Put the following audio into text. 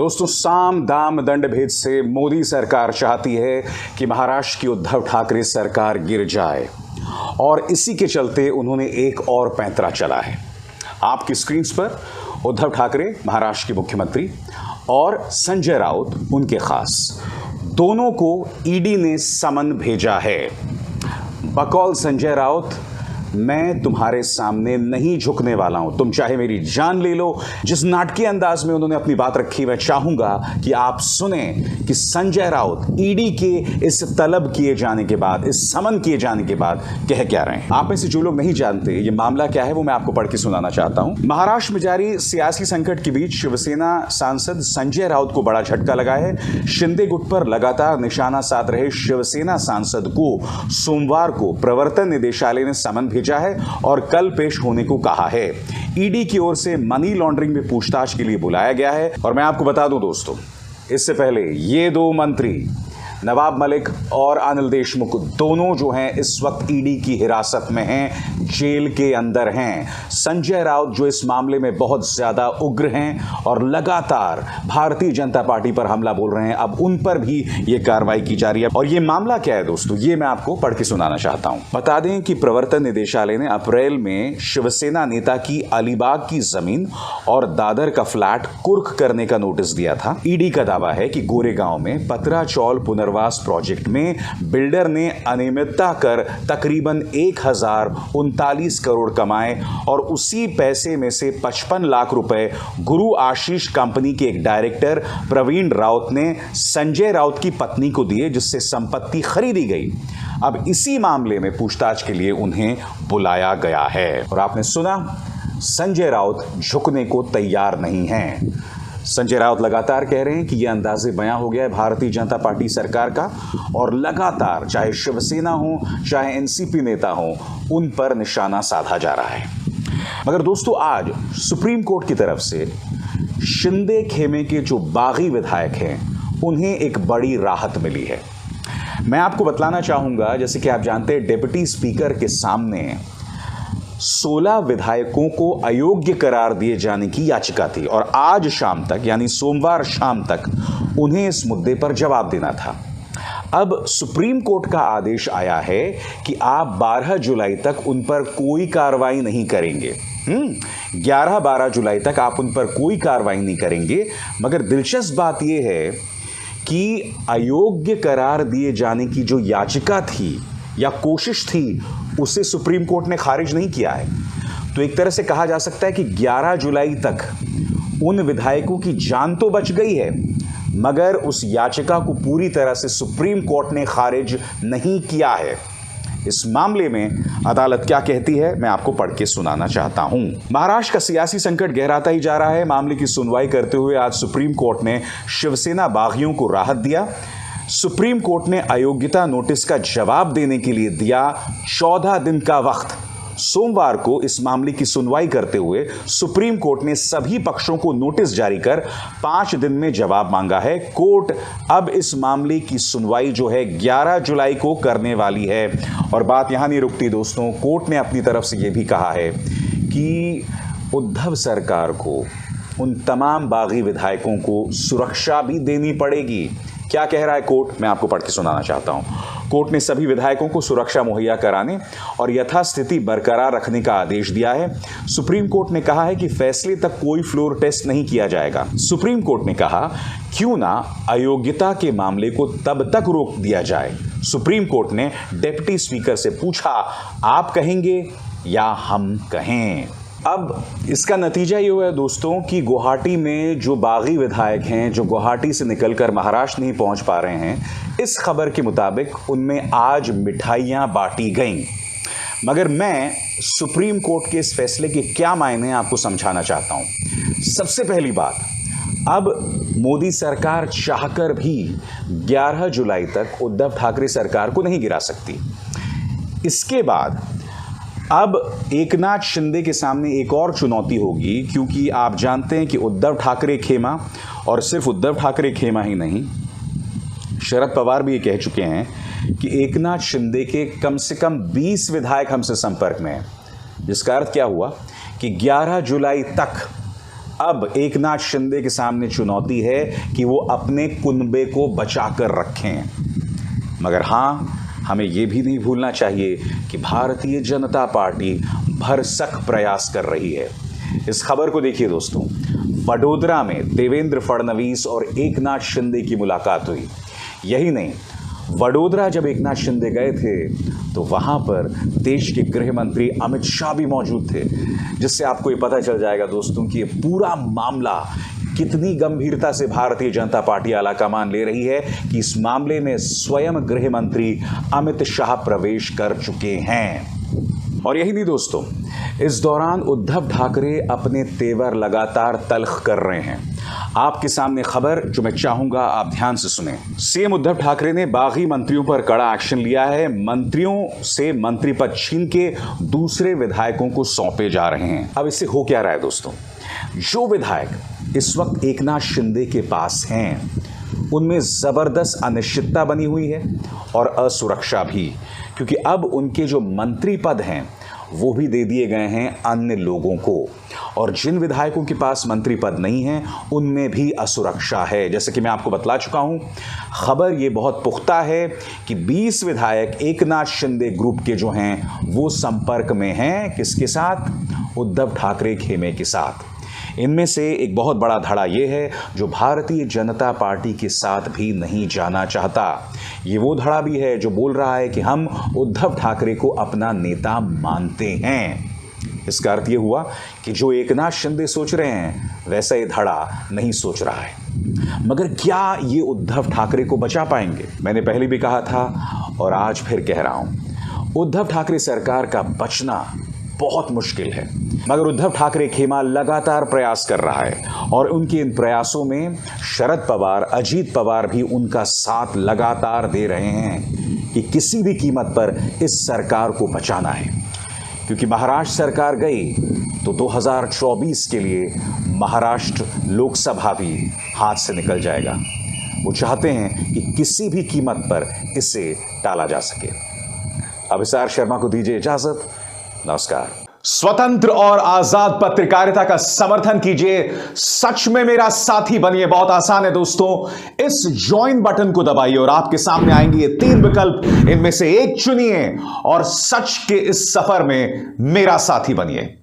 दोस्तों, साम दाम दंड भेद से मोदी सरकार चाहती है कि महाराष्ट्र की उद्धव ठाकरे सरकार गिर जाए और इसी के चलते उन्होंने एक और पैंतरा चला है। आपकी स्क्रीन पर उद्धव ठाकरे महाराष्ट्र के मुख्यमंत्री और संजय राउत उनके खास, दोनों को ईडी ने समन भेजा है। बकौल संजय राउत, मैं तुम्हारे सामने नहीं झुकने वाला हूं, तुम चाहे मेरी जान ले लो। जिस नाटकीय अंदाज में उन्होंने अपनी बात रखी, मैं चाहूंगा कि आप सुने कि संजय राउत ईडी के इस तलब किए जाने के बाद, इस समन किए जाने के बाद कह क्या रहे हैं। आप में से जो लोग नहीं जानते ये मामला क्या है, वो मैं आपको पढ़ के सुनाना चाहता हूं। महाराष्ट्र में जारी सियासी संकट के बीच शिवसेना सांसद संजय राउत को बड़ा झटका लगा है। शिंदे गुट पर लगातार निशाना साध रहे शिवसेना सांसद को सोमवार को प्रवर्तन निदेशालय ने समन भेजा है और कल पेश होने को कहा है। ईडी की ओर से मनी लॉन्ड्रिंग में पूछताछ के लिए बुलाया गया है। और मैं आपको बता दूं दोस्तों, इससे पहले ये दो मंत्री नवाब मलिक और अनिल देशमुख दोनों जो हैं इस वक्त ईडी की हिरासत में हैं, जेल के अंदर हैं। संजय राउत जो इस मामले में बहुत ज्यादा उग्र हैं और लगातार भारतीय जनता पार्टी पर हमला बोल रहे हैं, अब उन पर भी ये कार्रवाई की जा रही है। और ये मामला क्या है दोस्तों, ये मैं आपको पढ़ के सुनाना चाहता हूं। बता दें कि प्रवर्तन निदेशालय ने अप्रैल में शिवसेना नेता की अलीबाग की जमीन और दादर का फ्लैट कुर्क करने का नोटिस दिया था। ईडी का दावा है कि गोरेगांव में पतरा चौल पुनर्वास प्रोजेक्ट में बिल्डर ने अनियमितता कर तकरीबन 1039 करोड़ कमाए और उसी पैसे में से 55 लाख रुपए गुरु आशीष कंपनी के एक डायरेक्टर प्रवीण राउत ने संजय राउत की पत्नी को दिए, जिससे संपत्ति खरीदी गई। अब इसी मामले में पूछताछ के लिए उन्हें बुलाया गया है। और आपने सुना, संजय राउत झुकने को तैयार नहीं हैं। संजय राउत लगातार कह रहे हैं कि यह अंदाजे बयां हो गया है भारतीय जनता पार्टी सरकार का, और लगातार चाहे शिवसेना हो चाहे एनसीपी नेता हो, उन पर निशाना साधा जा रहा है। मगर दोस्तों, आज सुप्रीम कोर्ट की तरफ से शिंदे खेमे के जो बागी विधायक हैं उन्हें एक बड़ी राहत मिली है। मैं आपको बतलाना चाहूंगा, जैसे कि आप जानते हैं, डिप्टी स्पीकर के सामने 16 विधायकों को अयोग्य करार दिए जाने की याचिका थी और आज शाम तक, यानी सोमवार शाम तक, उन्हें इस मुद्दे पर जवाब देना था। अब सुप्रीम कोर्ट का आदेश आया है कि आप 12 जुलाई तक उन पर कोई कार्रवाई नहीं करेंगे। 11-12 जुलाई तक आप उन पर कोई कार्रवाई नहीं करेंगे। मगर दिलचस्प बात यह है कि अयोग्य करार दिए जाने की जो याचिका थी या कोशिश थी, उसे सुप्रीम कोर्ट ने खारिज नहीं किया है। तो एक तरह से कहा जा सकता है कि 11 जुलाई तक उन विधायकों की जान तो बच गई है, मगर उस याचिका को पूरी तरह से सुप्रीम कोर्ट ने खारिज नहीं किया है। इस मामले में अदालत क्या कहती है, मैं आपको पढ़ के सुनाना चाहता हूं। महाराष्ट्र का सियासी संकट गहराता ही जा रहा है। मामले की सुनवाई करते हुए आज सुप्रीम कोर्ट ने शिवसेना बागियों को राहत दिया। सुप्रीम कोर्ट ने अयोग्यता नोटिस का जवाब देने के लिए दिया 14 दिन का वक्त। सोमवार को इस मामले की सुनवाई करते हुए सुप्रीम कोर्ट ने सभी पक्षों को नोटिस जारी कर 5 दिन में जवाब मांगा है। कोर्ट अब इस मामले की सुनवाई जो है 11 जुलाई को करने वाली है। और बात यहां नहीं रुकती दोस्तों, कोर्ट ने अपनी तरफ से यह भी कहा है कि उद्धव सरकार को, उन तमाम बागी विधायकों को सुरक्षा भी देनी पड़ेगी। क्या कह रहा है कोर्ट, मैं आपको पढ़ के सुनाना चाहता हूं। कोर्ट ने सभी विधायकों को सुरक्षा मुहैया कराने और यथास्थिति बरकरार रखने का आदेश दिया है। सुप्रीम कोर्ट ने कहा है कि फैसले तक कोई फ्लोर टेस्ट नहीं किया जाएगा। सुप्रीम कोर्ट ने कहा, क्यों ना अयोग्यता के मामले को तब तक रोक दिया जाए। सुप्रीम कोर्ट ने डिप्टी स्पीकर से पूछा, आप कहेंगे या हम कहें। अब इसका नतीजा ये हुआ है दोस्तों कि गुवाहाटी में जो बागी विधायक हैं, जो गुवाहाटी से निकलकर महाराष्ट्र नहीं पहुंच पा रहे हैं, इस खबर के मुताबिक उनमें आज मिठाइयां बांटी गईं। मगर मैं सुप्रीम कोर्ट के इस फैसले के क्या मायने आपको समझाना चाहता हूं। सबसे पहली बात, अब मोदी सरकार चाहकर भी 11 जुलाई तक उद्धव ठाकरे सरकार को नहीं गिरा सकती। इसके बाद अब एकनाथ शिंदे के सामने एक और चुनौती होगी, क्योंकि आप जानते हैं कि उद्धव ठाकरे खेमा, और सिर्फ उद्धव ठाकरे खेमा ही नहीं, शरद पवार भी ये कह चुके हैं कि एकनाथ शिंदे के कम से कम 20 विधायक हमसे संपर्क में हैं। जिसका अर्थ क्या हुआ कि 11 जुलाई तक अब एकनाथ शिंदे के सामने चुनौती है कि वो अपने कुनबे को बचाकर रखें। मगर हां, हमें यह भी नहीं भूलना चाहिए कि भारतीय जनता पार्टी भरसक प्रयास कर रही है। इस खबर को देखिए दोस्तों, वडोदरा में देवेंद्र फडणवीस और एकनाथ शिंदे की मुलाकात हुई। यही नहीं, वडोदरा जब एकनाथ शिंदे गए थे तो वहां पर देश के गृह मंत्री अमित शाह भी मौजूद थे, जिससे आपको ये पता चल जाएगा दोस्तों कि ये पूरा मामला कितनी गंभीरता से भारतीय जनता पार्टी आलाकमान ले रही है कि इस मामले में स्वयं गृह मंत्री अमित शाह प्रवेश कर चुके हैं। और यही नहीं दोस्तों, इस दौरान उद्धव ठाकरे अपने तेवर लगातार तल्ख कर रहे हैं। आपके सामने खबर जो मैं चाहूंगा आप ध्यान से सुने। सीएम उद्धव ठाकरे ने बागी मंत्रियों पर कड़ा एक्शन लिया है। मंत्रियों से मंत्री पद छीन के दूसरे विधायकों को सौंपे जा रहे हैं। अब इससे हो क्या रहा है दोस्तों, जो विधायक इस वक्त एकनाथ शिंदे के पास हैं उनमें जबरदस्त अनिश्चितता बनी हुई है और असुरक्षा भी, क्योंकि अब उनके जो मंत्री पद हैं वो भी दे दिए गए हैं अन्य लोगों को, और जिन विधायकों के पास मंत्री पद नहीं है उनमें भी असुरक्षा है। जैसे कि मैं आपको बतला चुका हूं, खबर ये बहुत पुख्ता है कि 20 विधायक एकनाथ शिंदे ग्रुप के जो हैं वो संपर्क में हैं किसके साथ? उद्धव ठाकरे खेमे के साथ। इनमें से एक बहुत बड़ा धड़ा ये है जो भारतीय जनता पार्टी के साथ भी नहीं जाना चाहता। ये वो धड़ा भी है जो बोल रहा है कि हम उद्धव ठाकरे को अपना नेता मानते हैं। इसका अर्थ ये हुआ कि जो एकनाथ शिंदे सोच रहे हैं वैसा ये धड़ा नहीं सोच रहा है। मगर क्या ये उद्धव ठाकरे को बचा पाएंगे? मैंने पहले भी कहा था और आज फिर कह रहा हूं, उद्धव ठाकरे सरकार का बचना बहुत मुश्किल है। मगर उद्धव ठाकरे खेमा लगातार प्रयास कर रहा है और उनके इन प्रयासों में शरद पवार, अजीत पवार भी उनका साथ लगातार दे रहे हैं कि किसी भी कीमत पर इस सरकार को बचाना है। क्योंकि महाराष्ट्र सरकार गई तो 2024 के लिए महाराष्ट्र लोकसभा भी हाथ से निकल जाएगा। वो चाहते हैं कि किसी भी कीमत पर इसे टाला जा सके। अभिसार शर्मा को दीजिए इजाजत। नमस्कार। स्वतंत्र और आजाद पत्रकारिता का समर्थन कीजिए, सच में मेरा साथी बनिए। बहुत आसान है दोस्तों, इस ज्वाइन बटन को दबाइए और आपके सामने आएंगे ये 3 विकल्प, इनमें से एक चुनिए और सच के इस सफर में मेरा साथी बनिए।